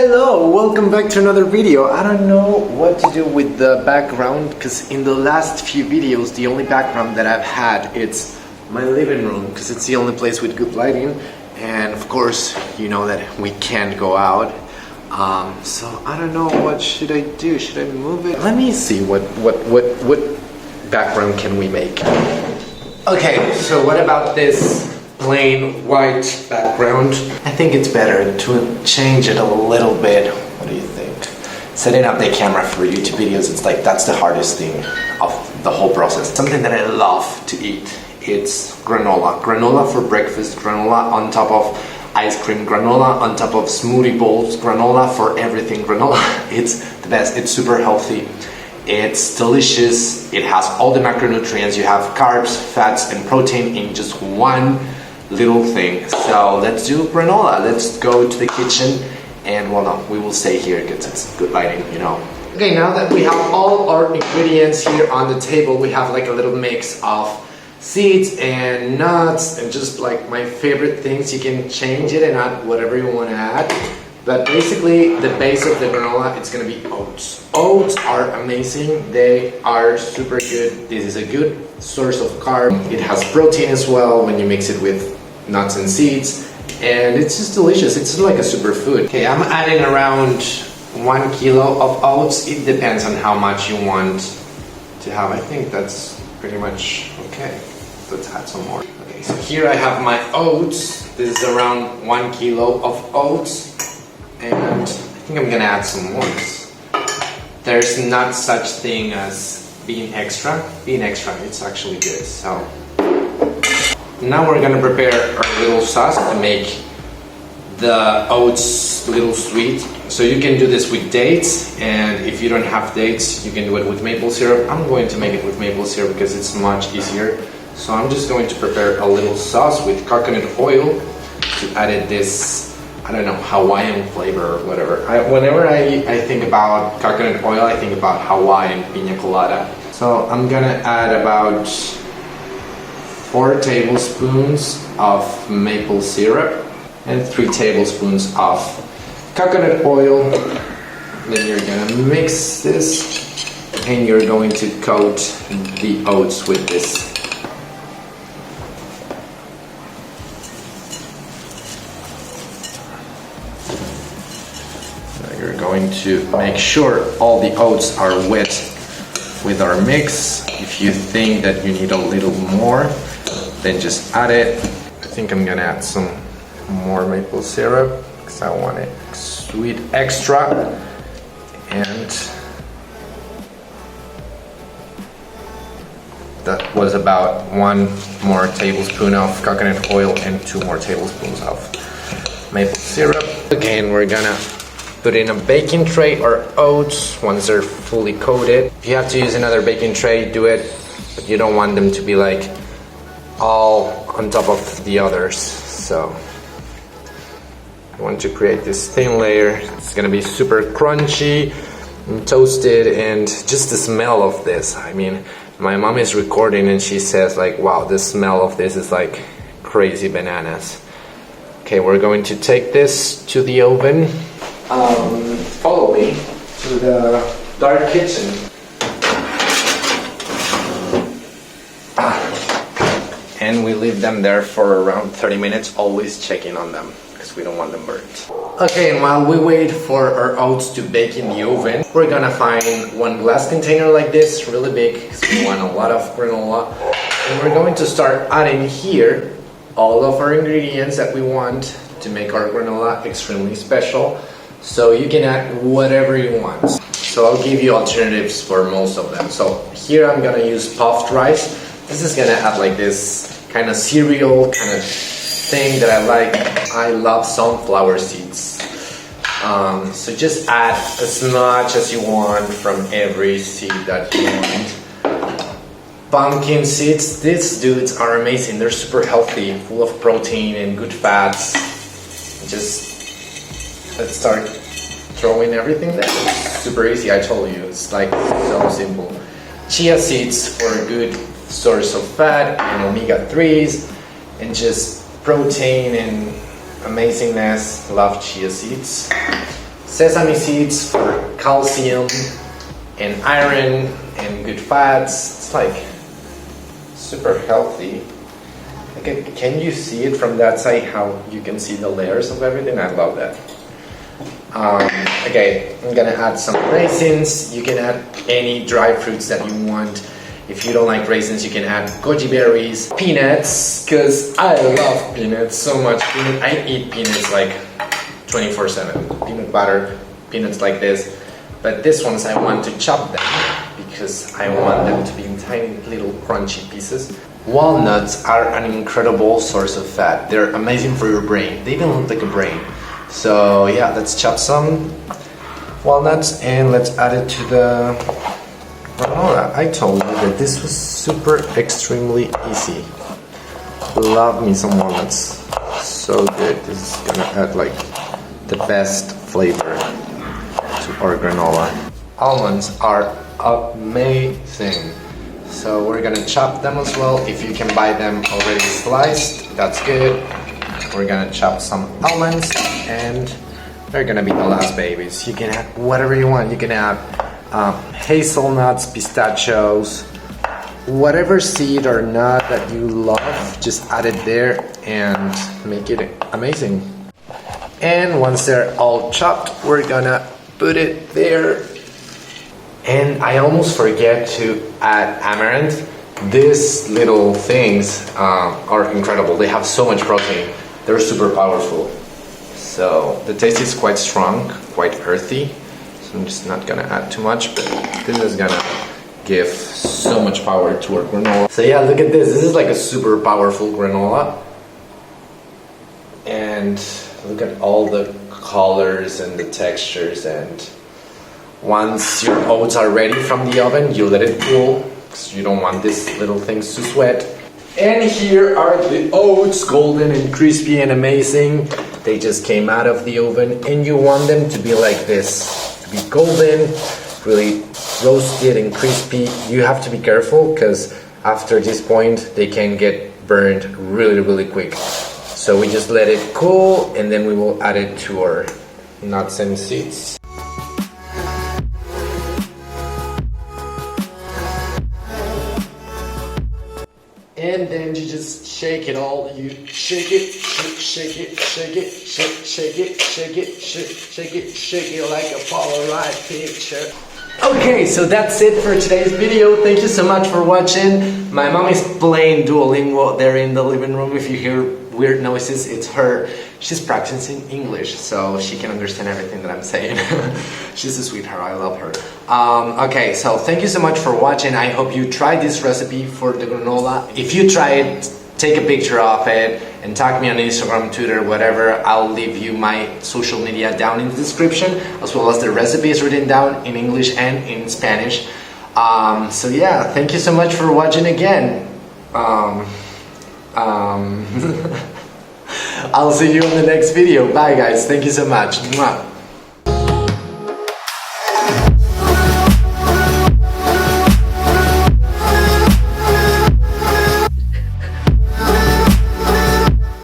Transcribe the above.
Hello, welcome back to another video. I don't know what to do with the background because in the last few videos the only background that I've had it's my living room because it's the only place with good lighting, and of course you know that we can't go out. So I don't know, what should I do? Should I move it? Let me see what background can we make. Okay, so what about this plain white background? I think it's better to change it a little bit. What do you think? Setting up the camera for YouTube videos, it's like that's the hardest thing of the whole process. Something that I love to eat, it's granola. Granola for breakfast, granola on top of ice cream, granola on top of smoothie bowls, granola for everything. Granola, it's the best. It's super healthy. It's delicious. It has all the macronutrients. You have carbs, fats, and protein in just one little thing. So let's do granola. Let's go to the kitchen, and well, no, we will stay here because it's good lighting, you know. Okay, now that we have all our ingredients here on the table, we have like a little mix of seeds and nuts and just like my favorite things. You can change it and add whatever you want to add, but basically the base of the granola, it's gonna be oats. Oats are amazing. They are super good. This is a good source of carb. It has protein as well when you mix it with nuts and seeds, and it's just delicious. It's like a superfood. Okay, I'm adding around 1 kilo of oats. It depends on how much you want to have. I think that's pretty much okay. Let's add some more. Okay, so here I have my oats. This is around 1 kilo of oats, and I think I'm gonna add some more. There's not such thing as being extra. Being extra, it's actually good. So now we're gonna prepare our little sauce to make the oats a little sweet. So you can do this with dates, and if you don't have dates, you can do it with maple syrup. I'm going to make it with maple syrup because it's much easier. So I'm just going to prepare a little sauce with coconut oil to add this, I don't know, Hawaiian flavor or whatever. Whenever I think about coconut oil, I think about Hawaiian pina colada. So I'm gonna add about 4 tablespoons of maple syrup and 3 tablespoons of coconut oil. Then you're gonna mix this, and you're going to coat the oats with this. You're going to make sure all the oats are wet with our mix. If you think that you need a little more, then just add it. I think I'm gonna add some more maple syrup because I want it sweet extra. And that was about 1 more tablespoon of coconut oil and 2 more tablespoons of maple syrup. Again, we're gonna put in a baking tray our oats once they're fully coated. If you have to use another baking tray, do it, but you don't want them to be like all on top of the others. So you want to create this thin layer. It's gonna be super crunchy and toasted, and just the smell of this. I mean, my mom is recording and she says like, wow, the smell of this is like crazy bananas. Okay, we're going to take this to the oven. Follow me to the dark kitchen. And we leave them there for around 30 minutes, always checking on them because we don't want them burnt. Okay, and while we wait for our oats to bake in the oven, we're gonna find 1 glass container like this, really big, because we want a lot of granola. And we're going to start adding here all of our ingredients that we want to make our granola extremely special. So you can add whatever you want. So I'll give you alternatives for most of them. So here I'm gonna use puffed rice. This is gonna add like this kind of cereal kind of thing that I like. I love sunflower seeds. So just add as much as you want from every seed that you want. Pumpkin seeds, these dudes are amazing. They're super healthy, full of protein and good fats. Just let's start throwing everything there. It's super easy, I told you. It's like so simple. Chia seeds for a good source of fat and omega-3s and just protein and amazingness. Love chia seeds. Sesame seeds for calcium and iron and good fats. It's like super healthy. Okay, can you see it from that side, how you can see the layers of everything? I love that. Okay, I'm gonna add some raisins. You can add any dry fruits that you want. If you don't like raisins, you can add goji berries, peanuts, because I love peanuts so much. I eat peanuts like 24/7. Peanut butter, peanuts like this. But these ones I want to chop them because I want them to be in tiny little crunchy pieces. Walnuts are an incredible source of fat. They're amazing for your brain. They even look like a brain. So yeah, let's chop some walnuts and let's add it to the granola. I told you that this was super extremely easy. Love me some walnuts. So good. This is gonna add like the best flavor to our granola. Almonds are amazing. So we're gonna chop them as well. If you can buy them already sliced, that's good. We're gonna chop some almonds and they're gonna be the last babies. You can add whatever you want. You can add hazelnuts, pistachios, whatever seed or nut that you love, just add it there and make it amazing. And once they're all chopped, we're gonna put it there. And I almost forget to add amaranth. These little things are incredible. They have so much protein. They're super powerful. So the taste is quite strong, quite earthy. So I'm just not gonna add too much, but this is gonna give so much power to our granola. So yeah, look at this. This is like a super powerful granola. And look at all the colors and the textures. And once your oats are ready from the oven, you let it cool because you don't want these little things to sweat. And here are the oats, golden and crispy and amazing. They just came out of the oven and you want them to be like this, to be golden, really roasted and crispy. You have to be careful because after this point they can get burned really, really quick. So we just let it cool and then we will add it to our nuts and seeds. And then you just shake it all. You shake it, shake it, shake it, shake it, shake it, shake it, shake it like a Polaroid picture. Okay, so that's it for today's video. Thank you so much for watching. My mom is playing Duolingo there in the living room. If you hear weird noises, it's her. She's practicing English, so she can understand everything that I'm saying. She's a sweetheart, I love her. Okay, so thank you so much for watching. I hope you try this recipe for the granola. If you try it, take a picture of it and tag me on Instagram, Twitter, whatever. I'll leave you my social media down in the description, as well as the recipes written down in English and in Spanish. So yeah, thank you so much for watching again. I'll see you in the next video. Bye guys, thank you so much. Mwah.